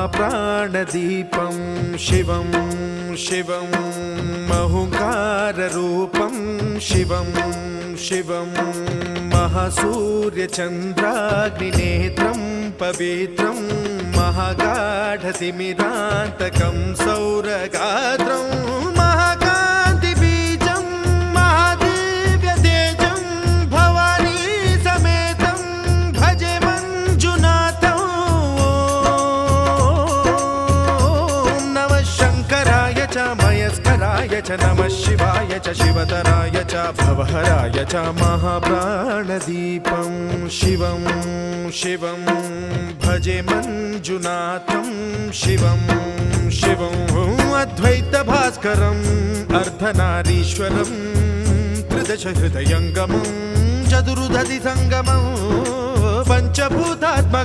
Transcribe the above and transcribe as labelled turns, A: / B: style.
A: महाप्राणदीपं शिवं शिवं महुङ्काररूपं शिवं शिवं महासूर्यचन्द्राग्निनेत्रं पवित्रं महागाढतिमिरान्तकं सौरगात्रं महाकान्तिबीजं महादिव्यतेजं भवानी समेतं भजे मञ्जुनाथं। ॐ नमः शङ्कराय च मयस्कराय च नमः शिवाय च शिवतराय च भवहराय च महाप्राणदीपं शिवं शिवं भजे मञ्जुनाथं शिवं शिवं अद्वैतभास्करम् अर्धनारीश्वरं त्रिदशहृदयङ्गमं चतुर्दधिसङ्गमं पञ्चभूतात्मकम्